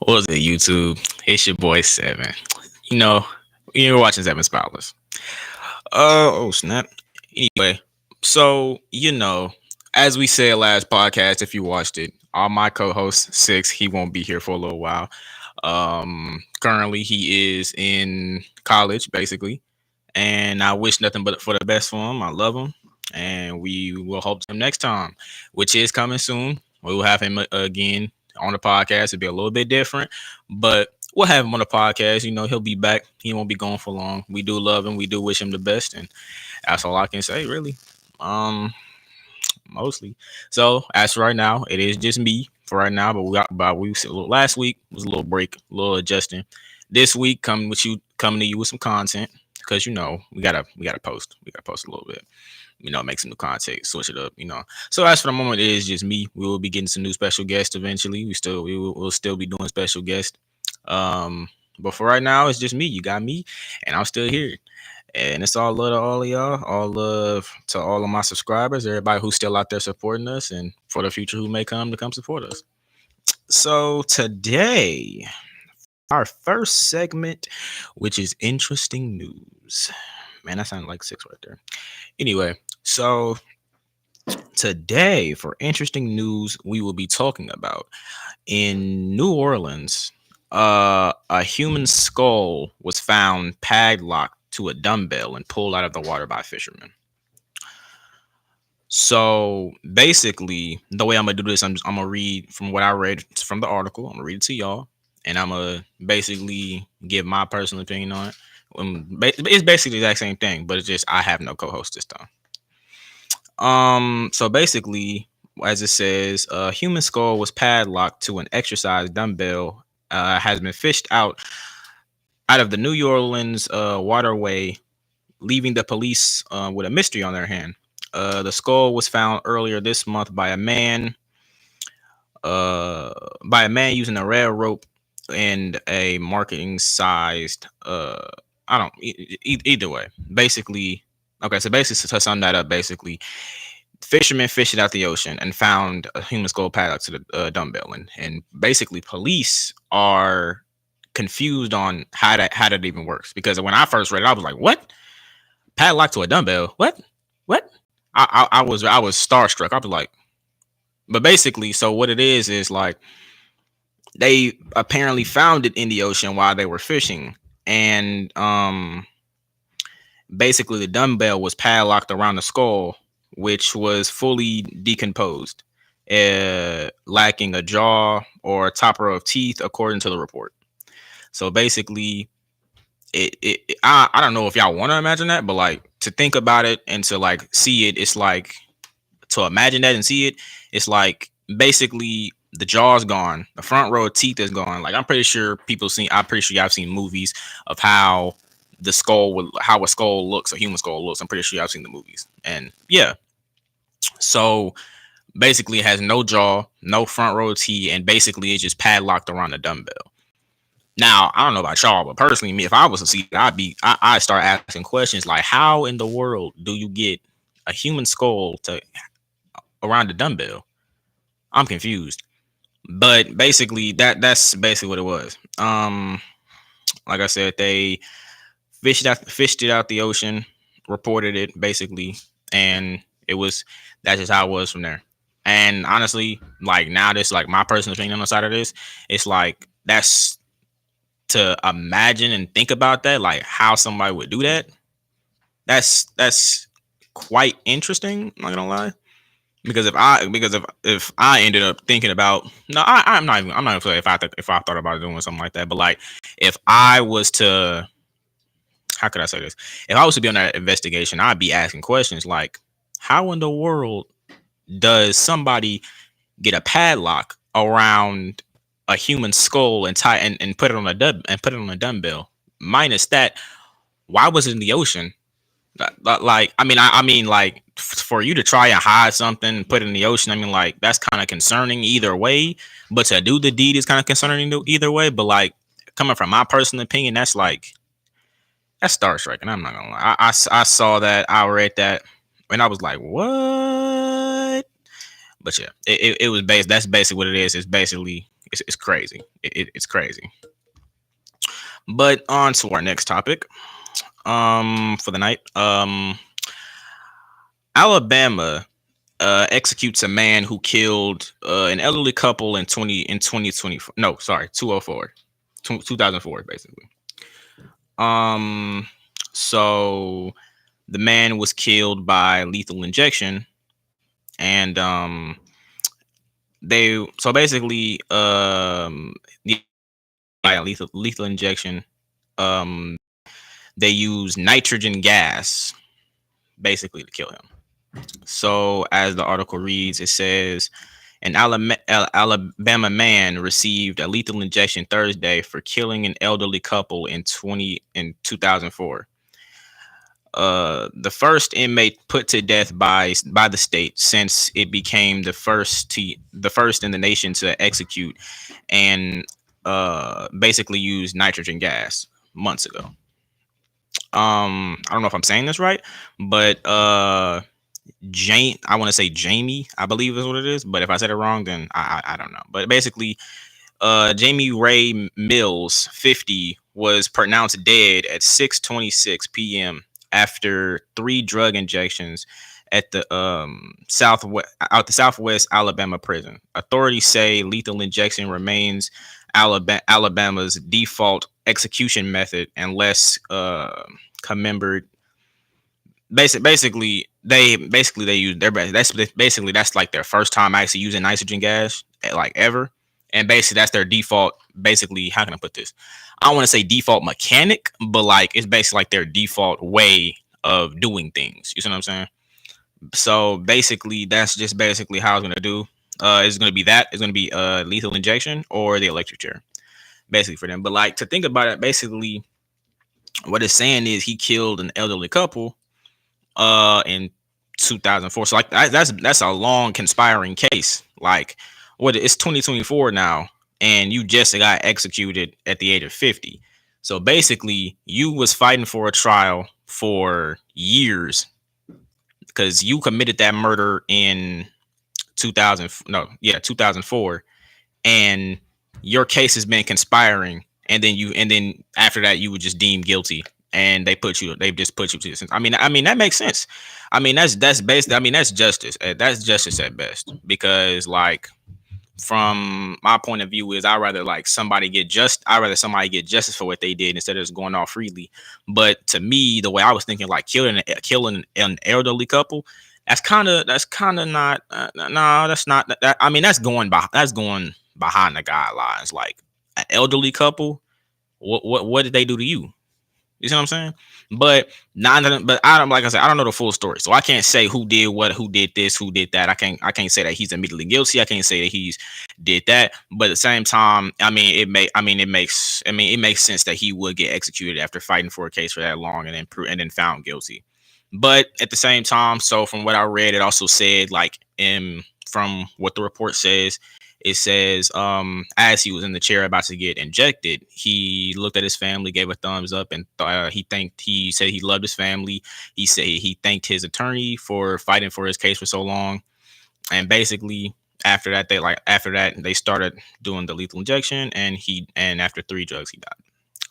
What's it, YouTube? It's your boy Seven. You know, you're watching Seven Spoilers. Oh snap. Anyway, so as we said last podcast, if you watched it, all my co-host Six, he won't be here for a little while. Currently he is in college, basically, and I wish nothing but for the best for him. I love him, and we will hope to him next time, which is coming soon. We will have him again on the podcast. It'll be a little bit different, but we'll have him on the podcast. He'll be back. He won't be gone for long. We do love him. We do wish him the best, and that's all I can say, really. Um, Mostly. So as for right now, it is just me for right now. But we last week was a little break, a little adjusting. This week coming to you with some content because we gotta post. We gotta post a little bit. Make some new content, switch it up. So as for the moment, it is just me. We will be getting some new special guests eventually. We'll still be doing special guests. But for right now, it's just me. You got me, and I'm still here. And it's all love to all of y'all, all love to all of my subscribers, everybody who's still out there supporting us, and for the future who may come to come support us. So today, our first segment, which is interesting news. Man, that sounded like six right there. Anyway, so today for interesting news, we will be talking about in New Orleans, a human skull was found padlocked to a dumbbell and pulled out of the water by fishermen. So basically, the way I'm gonna do this, I'm gonna read from what I read from the article. I'm gonna read it to y'all, and I'm gonna basically give my personal opinion on it. It's basically the exact same thing, but it's just I have no co-host this time. So basically, as it says, a human skull was padlocked to an exercise dumbbell. Has been fished out of the New Orleans waterway, leaving the police with a mystery on their hand. The skull was found earlier this month by a man using a red rope and a marketing sized. I don't either way. Basically, okay. So basically, to sum that up, basically, fishermen fished it out the ocean and found a human skull padlock to the dumbbell, and basically, police are confused on how that even works, because when I first read it, I was like, "What? Padlock to a dumbbell? What?" I was starstruck. I was like, but basically, so what it is like they apparently found it in the ocean while they were fishing, and basically the dumbbell was padlocked around the skull, which was fully decomposed, lacking a jaw or a top row of teeth, according to the report. So basically, I don't know if y'all want to imagine that, but like to think about it and to like see it, it's like to imagine that and see it, it's like basically the jaw's gone, the front row of teeth is gone. Like I'm pretty sure y'all seen movies of how a skull looks, a human skull looks. I'm pretty sure y'all seen the movies, and yeah. So basically, it has no jaw, no front row of teeth, and basically it's just padlocked around the dumbbell. Now, I don't know about y'all, but personally, me, if I was to see it, I'd start asking questions like, how in the world do you get a human skull to around the dumbbell? I'm confused. But basically, that's basically what it was. Like I said, they fished it out the ocean, reported it basically, and that's just how it was from there. And honestly, like now, this like my personal opinion on the side of this, it's like that's to imagine and think about that, like how somebody would do that. That's quite interesting. I'm not gonna lie, because if I ended up thinking about no, I'm not gonna say if I thought about doing something like that, but like if I was to, how could I say this? If I was to be on that investigation, I'd be asking questions like, how in the world does somebody get a padlock around a human skull and put it on a dumbbell? Minus that, why was it in the ocean? Like, I mean, like for you to try and hide something and put it in the ocean, I mean, like that's kind of concerning either way. But to do the deed is kind of concerning either way. But like coming from my personal opinion, that's starstruck, and I'm not gonna lie. I saw that, I read that, and I was like, what? But yeah, it was based. That's basically what it is. It's basically It's crazy. It's crazy. But on to our next topic. For the night. Alabama executes a man who killed an elderly couple in 2024. No, sorry, 204. 2004 basically. So the man was killed by lethal injection, and they so basically by lethal injection, um they use nitrogen gas basically to kill him. So as the article reads, it says an Alabama man received a lethal injection Thursday for killing an elderly couple in 2004. The first inmate put to death by the state since it became the first in the nation to execute and basically use nitrogen gas months ago. I don't know if I'm saying this right, but I want to say Jamie, I believe is what it is, but if I said it wrong, then I don't know. But basically, Jamie Ray Mills, 50, was pronounced dead at 6:26 p.m. after 3 drug injections at the Southwest Alabama prison. Authorities say lethal injection remains Alabama's default execution method unless commemorate. Basically, they use their best. That's like their first time actually using nitrogen gas, like ever. And basically that's their default. Basically, how can I put this? I don't want to say default mechanic, but like it's basically like their default way of doing things. You see what I'm saying? So basically, that's just basically how it's gonna do. It's gonna be that. It's gonna be lethal injection or the electric chair, basically for them. But like to think about it, basically, what it's saying is he killed an elderly couple in 2004. So like that's a long conspiring case. Like what it's 2024 now, and you just got executed at the age of 50. So basically, you was fighting for a trial for years because you committed that murder in 2004, and your case has been conspiring, and then after that you were just deemed guilty, and they just put you to this. I mean that makes sense. I mean that's based. I mean that's justice. That's justice at best, because like from my point of view is I rather somebody get justice for what they did instead of just going off freely. But to me, the way I was thinking, like killing an elderly couple, that's kind of not no, that's not that. I mean that's going behind the guidelines. Like an elderly couple, what did they do to you? You see what I'm saying? But I don't, like I said, I don't know the full story, so I can't say who did what, who did this, who did that. I can't say that he's immediately guilty. I can't say that he's did that. But at the same time, it makes sense that he would get executed after fighting for a case for that long and then found guilty. But at the same time, so from what I read, it also said from what the report says, it says as he was in the chair about to get injected, he looked at his family, gave a thumbs up, and he said he loved his family. He said he thanked his attorney for fighting for his case for so long. And basically after that they started doing the lethal injection, and after 3 drugs he died.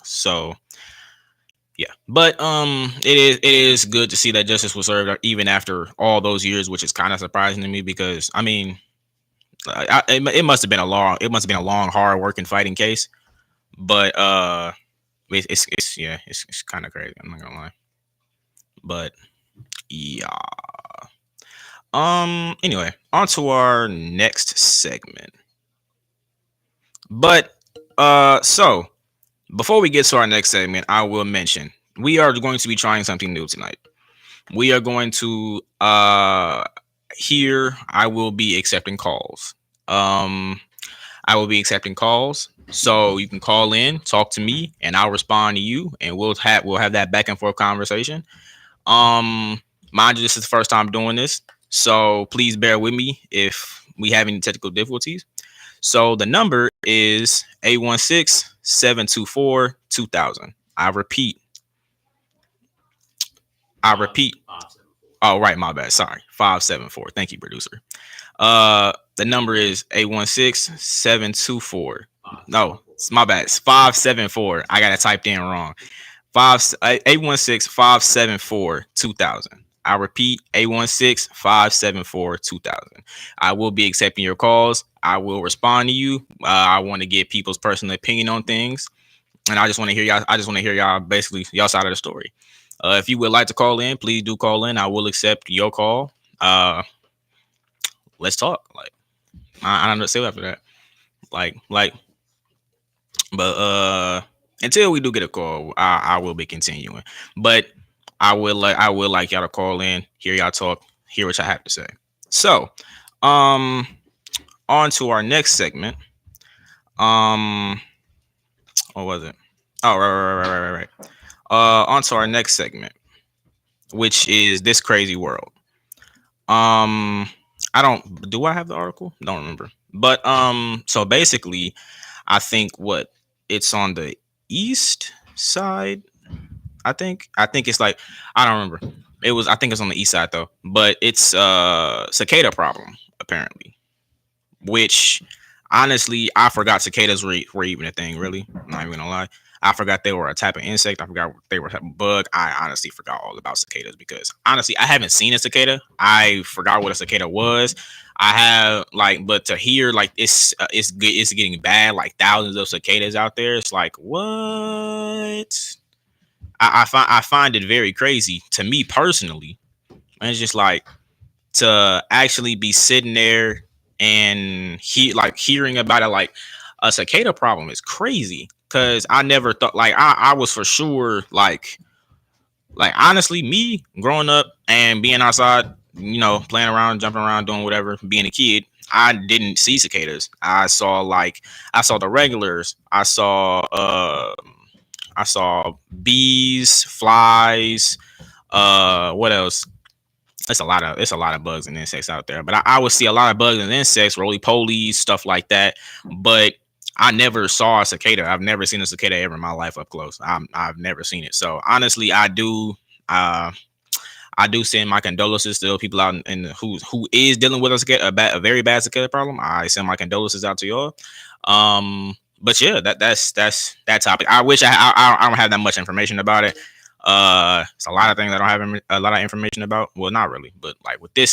So yeah, but it is good to see that justice was served even after all those years, which is kind of surprising to me, because I mean it must have been a long, hard working fighting case. But it's kind of crazy. I'm not gonna lie. But yeah. Anyway, on to our next segment. But so before we get to our next segment, I will mention we are going to be trying something new tonight. We are going to here I will be accepting calls. I will be accepting calls, so you can call in, talk to me, and I'll respond to you, and we'll have that back and forth conversation. Mind you, this is the first time doing this, so please bear with me if we have any technical difficulties. So the number is 816-724-2000. I repeat. Oh, right, my bad. Sorry. 574. Thank you, producer. The number is 816-724. No, it's my bad. It's 574. I got it typed in wrong. 816-574-2000. I repeat, 816-574-2000. I will be accepting your calls. I will respond to you. I want to get people's personal opinion on things, and I just want to hear y'all. I just want to hear y'all, basically y'all side of the story. If you would like to call in, please do call in. I will accept your call. Let's talk. Like, I don't know what to say after that. But until we do get a call, I will be continuing. But I will like y'all to call in, hear y'all talk, hear what y'all have to say. So, on to our next segment. What was it? Oh, right. On to our next segment, which is This Crazy World. I have the article? Don't remember. But so basically, I think it's on the east side. I think it's like, I don't remember. I think it's on the east side though. But it's cicada problem apparently, which honestly I forgot cicadas were even a thing. Really, I'm not even gonna lie. I forgot they were a type of insect. I forgot they were a type of bug. I honestly forgot all about cicadas because honestly I haven't seen a cicada. I forgot what a cicada was. I have but to hear it's getting bad, like thousands of cicadas out there. It's like, what? I find it very crazy to me personally. And it's just like, to actually be sitting there and hearing about it, like a cicada problem is crazy. Cause I never thought, I was for sure honestly, me growing up and being outside, playing around, jumping around, doing whatever, being a kid, I didn't see cicadas. I saw the regulars. I saw bees, flies, what else? It's a lot of bugs and insects out there. But I would see a lot of bugs and insects, roly polies, stuff like that. But I never saw a cicada. I've never seen a cicada ever in my life up close. I've never seen it. So honestly, I do send my condolences to people out in who is dealing with a very bad cicada problem. I send my condolences out to y'all. But yeah, that's that topic. I wish I don't have that much information about it. It's a lot of things I don't have a lot of information about. Well, not really, but with the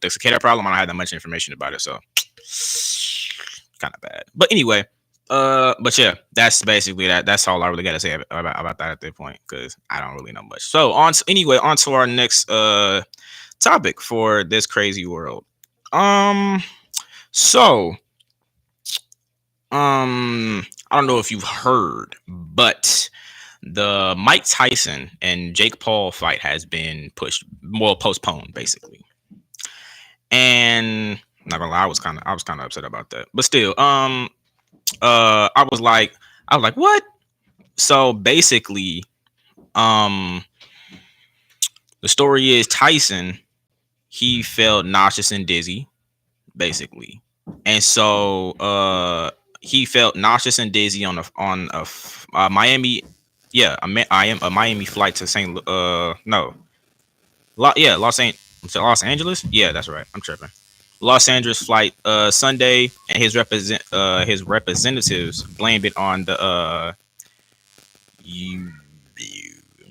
cicada problem, I don't have that much information about it, so kind of bad. But anyway, but yeah, that's basically that. That's all I really got to say about that at this point, because I don't really know much. So on to our next topic for This Crazy World. So I don't know if you've heard, but the Mike Tyson and Jake Paul fight has been postponed, basically. And I'm not gonna lie, I was kind of upset about that. But still, I was like, what? So basically, the story is Tyson, he felt nauseous and dizzy, basically, and so he felt nauseous and dizzy on a Miami. Yeah, I am a Miami flight to Los Angeles. Yeah, that's right. I'm tripping. Los Angeles flight Sunday, and his representatives blamed it on the I'm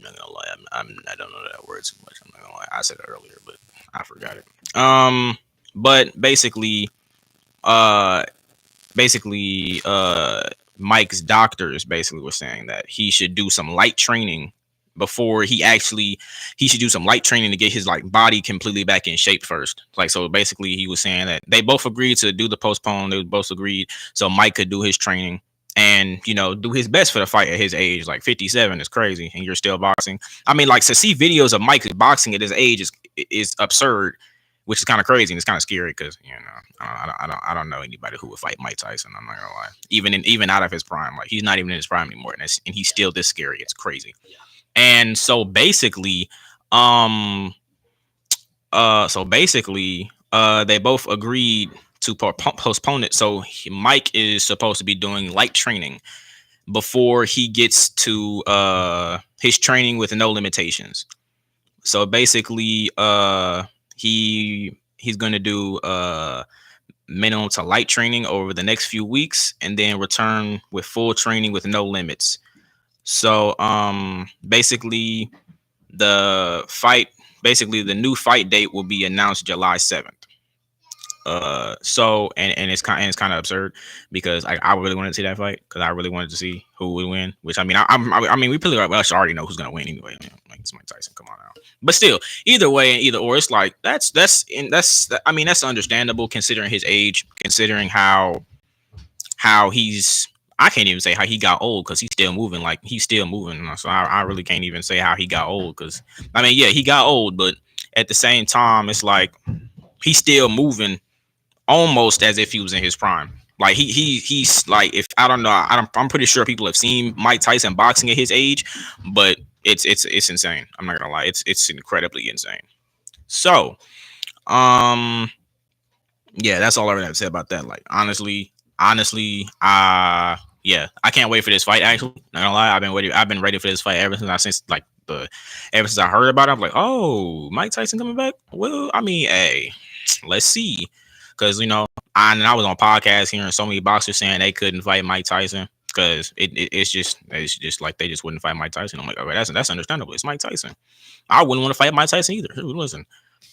not gonna lie, I don't know that word too much. I'm not gonna lie. I said it earlier, but I forgot it. But basically, Mike's doctors basically were saying that he should do some light training before he should do some light training to get his body completely back in shape first. So basically he was saying that they both agreed to do the postpone. They both agreed so Mike could do his training and do his best for the fight at his age. 57 is crazy, and you're still boxing. I mean, to see videos of Mike boxing at his age is absurd, which is kind of crazy, and it's kind of scary because I don't know anybody who would fight Mike Tyson. I'm not gonna lie, even out of his prime, he's not even in his prime anymore, and he's still this scary. It's crazy. And so basically, they both agreed to postpone it. So Mike is supposed to be doing light training before he gets to his training with no limitations. So basically, he's going to do minimum to light training over the next few weeks, and then return with full training with no limits. So basically the fight basically the new fight date will be announced July 7th. So and it's kind of absurd because I really wanted to see that fight because I really wanted to see who would win. Which I mean, I mean, we pretty much already know who's gonna win anyway. Like it's Mike Tyson. Come on now. But still, either way and either or, it's like I mean that's understandable considering his age, considering how he's. I can't even say how he got old because he's still moving. Like he's still moving. So I really can't even say how he got old because I mean, yeah, he got old, but at the same time, it's like he's still moving almost as if he was in his prime. Like he's like if I don't know, I'm pretty sure people have seen Mike Tyson boxing at his age, but it's insane. I'm not gonna lie, it's incredibly insane. So, um, yeah, that's all I really have to say about that. Like honestly, yeah, I can't wait for this fight. Actually, not gonna lie, I've been ready for this fight ever since I heard about it. I'm like, oh, Mike Tyson coming back. Well, I mean, hey, let's see, because I was on podcasts hearing so many boxers saying they couldn't fight Mike Tyson because it's just like they just wouldn't fight Mike Tyson. I'm like, okay, that's understandable. It's Mike Tyson. I wouldn't want to fight Mike Tyson either. Listen,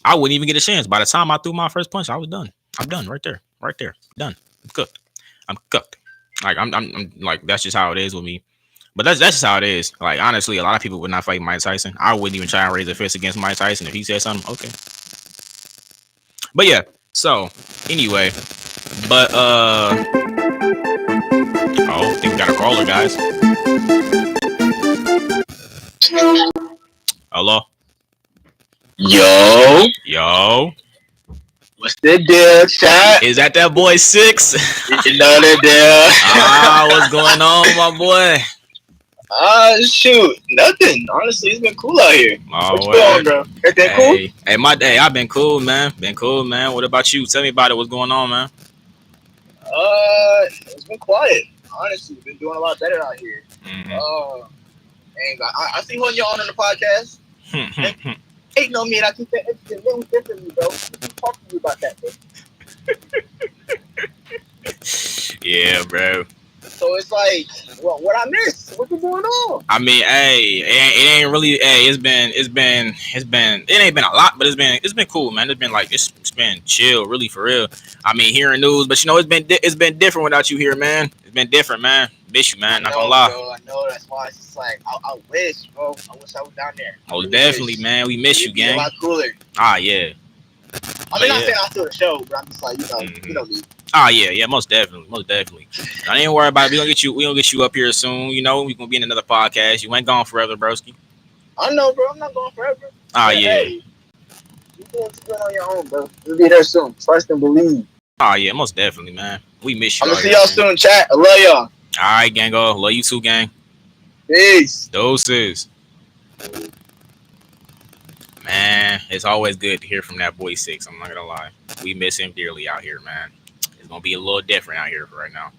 I wouldn't even get a chance. By the time I threw my first punch, I was done. I'm done right there, done. I'm cooked. I'm cooked. Like I'm like that's just how it is with me. But that's just how it is. Like honestly, a lot of people would not fight Mike Tyson. I wouldn't even try and raise a fist against Mike Tyson if he said something. Okay. But yeah. So anyway, but oh, I think we got a caller, guys. Hello. Yo. What's the deal, chat? Is that boy Six? You know the deal. What's going on, my boy? Shoot, nothing. Honestly, it's been cool out here. Oh, what's going on, bro? Everything cool? Hey, I've been cool, man. What about you? Tell me about it. What's going on, man? It's been quiet. Honestly, been doing a lot better out here. Mm-hmm. And I see when you're on the podcast. Ain't no me, and I keep that everything little differently, bro. Keep talking to you about that, bro. Yeah, bro. So it's like, what I missed? What's going on? I mean, hey, it ain't really. Hey, it ain't been a lot, but it's been cool, man. It's been chill, really, for real. I mean, hearing news, but it's been different without you here, man. It's been different, man. Miss you, man. Not gonna lie. Bro, I know. That's why it's just like I wish, bro. I wish I was down there. Oh, definitely, man. We miss you, gang. A lot cooler. Yeah. I mean, not saying I feel the show, but I'm just like, you know me. Yeah, most definitely. I ain't worry about it. We gonna get you up here soon. We gonna be in another podcast. You ain't gone forever, broski. I know, bro. I'm not going forever. Yeah. Hey, you doing on your own, bro. We'll be there soon. Trust and believe. Yeah, most definitely, man. We miss you. I'm gonna see y'all soon, chat. I love y'all. All right, gango. Love you too, gang. Peace. Doses. Man, it's always good to hear from that boy Six. I'm not gonna lie. We miss him dearly out here, man. It's gonna be a little different out here for right now.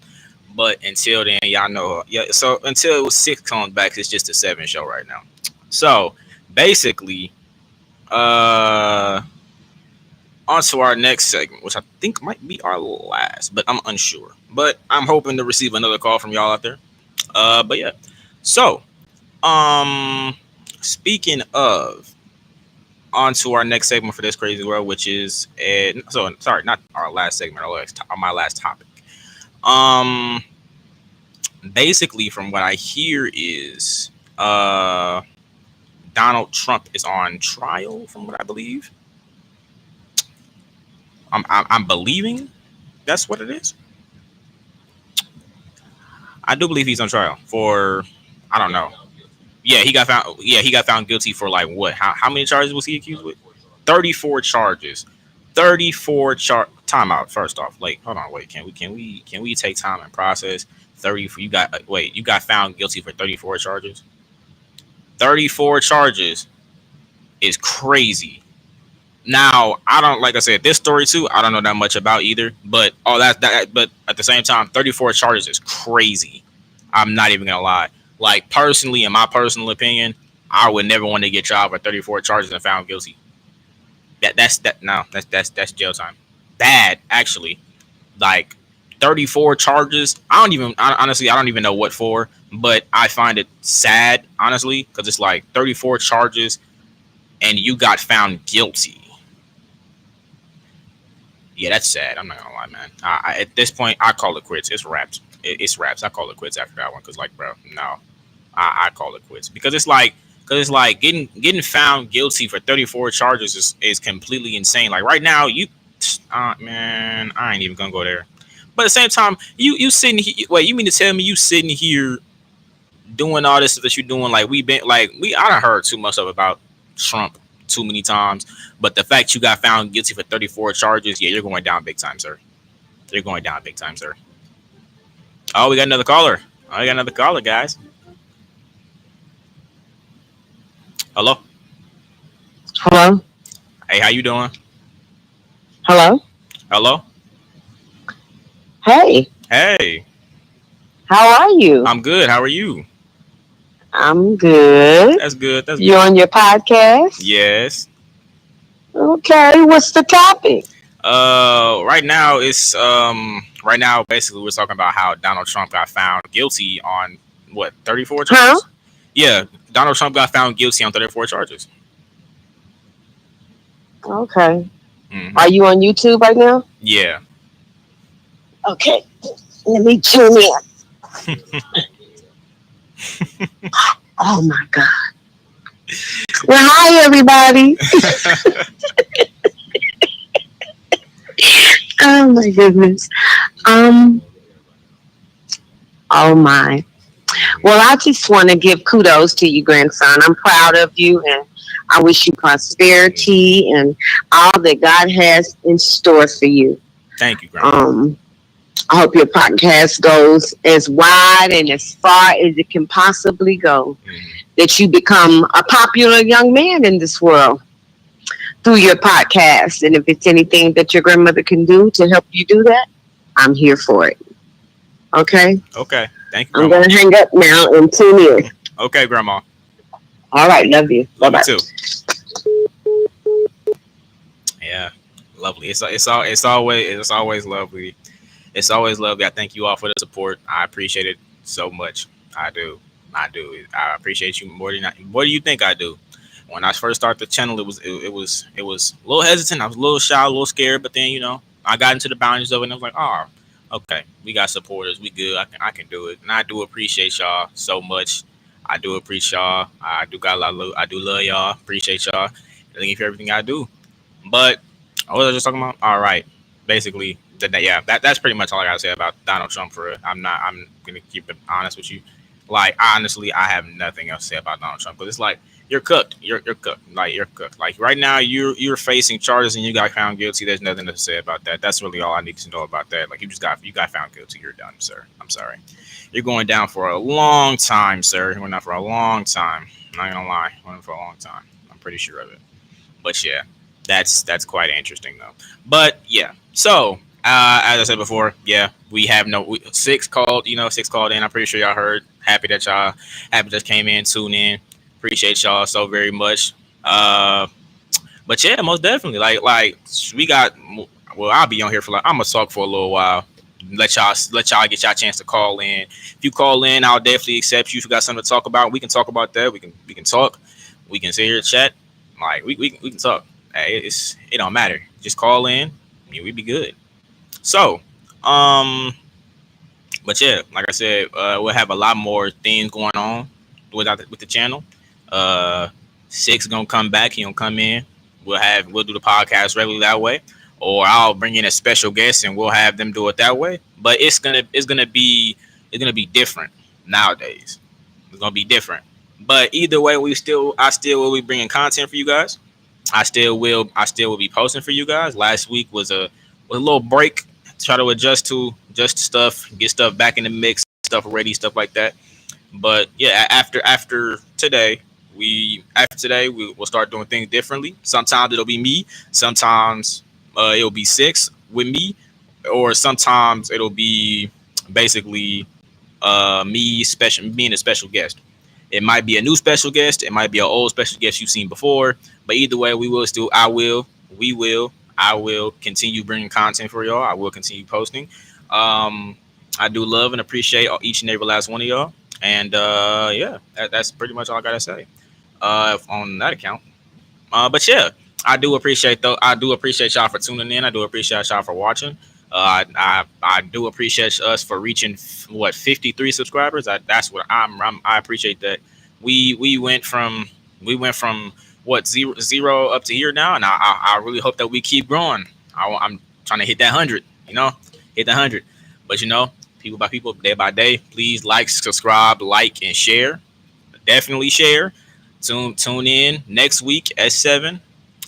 But until then, y'all know. Yeah. So until Six comes back, it's just a 7 show right now. So basically, on to our next segment, which I think might be our last, but I'm unsure. But I'm hoping to receive another call from y'all out there. But yeah. So, speaking of, on to our next segment for this crazy world, which is not our last segment, my last topic. Basically, from what I hear is, Donald Trump is on trial, from what I believe. I'm believing that's what it is. I do believe he's on trial for, I don't know. Yeah, he got found. Yeah, he got found guilty for like what? How many charges was he accused with? 34 charges. 34 timeout. First off, like, hold on, wait. Can we take time and process 30? You got found guilty for 34 charges. 34 charges is crazy. Now, like I said, this story too, I don't know that much about either, but but at the same time, 34 charges is crazy. I'm not even gonna lie. Like, personally, in my personal opinion, I would never want to get tried for 34 charges and found guilty. That's jail time. Bad, actually. like 34 charges. Honestly, I don't even know what for, but I find it sad, honestly, because it's like 34 charges and you got found guilty. Yeah, that's sad. I'm not gonna lie, man. At this point, I call it quits. It's wraps. It's wraps. I call it quits after that one because, like, bro, no, I call it quits because it's like getting found guilty for 34 charges is completely insane. Like right now, man, I ain't even gonna go there. But at the same time, you sitting here. Wait, you mean to tell me you sitting here doing all this that you're doing? Like I done heard too much about Trump too many times. But the fact you got found guilty for 34 charges, yeah, you're going down big time, sir. You're going down big time, sir. Oh, we got another caller. Oh, we got another caller, guys. Hello. Hello. Hey, how you doing? Hello. Hello. Hey. Hey. How are you? I'm good. How are you? I'm good. That's good. That's you good. On your podcast? Yes. Okay. What's the topic? Right now basically we're talking about how Donald Trump got found guilty on what 34 charges. Huh? Yeah, Donald Trump got found guilty on 34 charges. Okay. Mm-hmm. Are you on YouTube right now? Yeah. Okay. Let me tune in. Oh my God. Well, hi everybody. Oh my goodness. Oh my. Well, I just want to give kudos to you, grandson. I'm proud of you, and I wish you prosperity and all that God has in store for you. Thank you, Grandma. I hope your podcast goes as wide and as far as it can possibly go. Mm-hmm. That you become a popular young man in this world through your podcast. And if it's anything that your grandmother can do to help you do that, I'm here for it. Okay? Okay. Thank you, Grandma. I'm going to hang up now and tune in. Okay, Grandma. All right. Love you. Love Bye-bye. you too. Yeah. Lovely. It's always lovely. It's always lovely. I thank you all for the support. I appreciate it so much. I do. I appreciate you more than what do you think I do? When I first started the channel, it was a little hesitant. I was a little shy, a little scared, but then I got into the boundaries of it, and I was like, oh, okay, we got supporters, we good. I can do it, and I do appreciate y'all so much. I do appreciate y'all. I do love y'all. Appreciate y'all. Thank you for everything I do. But what was I just talking about? All right, basically, that's pretty much all I gotta say about Donald Trump. I'm gonna keep it honest with you. Like honestly, I have nothing else to say about Donald Trump because it's like you're cooked. You're cooked. Like you're cooked. Like right now, you're facing charges and you got found guilty. There's nothing to say about that. That's really all I need to know about that. Like you got found guilty. You're done, sir. I'm sorry. You're going down for a long time, sir. You're going down for a long time. I'm not gonna lie, going for a long time. I'm pretty sure of it. But yeah, that's quite interesting though. But yeah, so. As I said before, yeah, we have six called in. I'm pretty sure y'all heard. Happy just came in, tuned in. Appreciate y'all so very much. But yeah, most definitely. Like we got. Well, I'll be on here I'm gonna talk for a little while. Let y'all get y'all chance to call in. If you call in, I'll definitely accept you. If you got something to talk about, we can talk about that. We can talk. We can sit here chat. Like we can talk. Hey, it don't matter. Just call in. Yeah, we'd be good. So, but yeah, like I said, we'll have a lot more things going on with the channel. Six gonna come back. He gonna come in. We'll do the podcast regularly that way, or I'll bring in a special guest and we'll have them do it that way. But it's gonna be different nowadays. It's gonna be different. But either way, I still will be bringing content for you guys. I still will be posting for you guys. Last week was a little break. Try to adjust to stuff, get stuff back in the mix, stuff ready, stuff like that. But yeah, after today, we'll start doing things differently. Sometimes it'll be me, sometimes it'll be Six with me, or sometimes it'll be basically me being a special guest. It might be a new special guest, it might be an old special guest you've seen before, but either way, we will. I will continue bringing content for y'all. I will continue posting. I do love and appreciate each and every last one of y'all. And yeah, that's pretty much all I gotta say on that account. But yeah, I do appreciate though. I do appreciate y'all for tuning in. I do appreciate y'all for watching. I do appreciate us for reaching 53 subscribers. That's what I appreciate that. We went from what zero up to here now, and I really hope that we keep growing. I'm trying to hit that 100. Hit that 100. But people by people, day by day. Please like, subscribe, like, and share. Definitely share. Tune in next week at 7.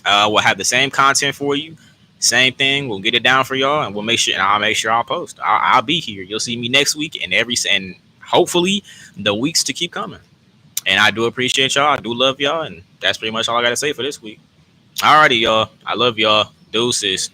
We'll have the same content for you. Same thing. We'll get it down for y'all, and I'll make sure I'll post. I'll be here. You'll see me next week, and hopefully the weeks to keep coming. And I do appreciate y'all. I do love y'all, and that's pretty much all I gotta say for this week. Alrighty, y'all. I love y'all. Deuces.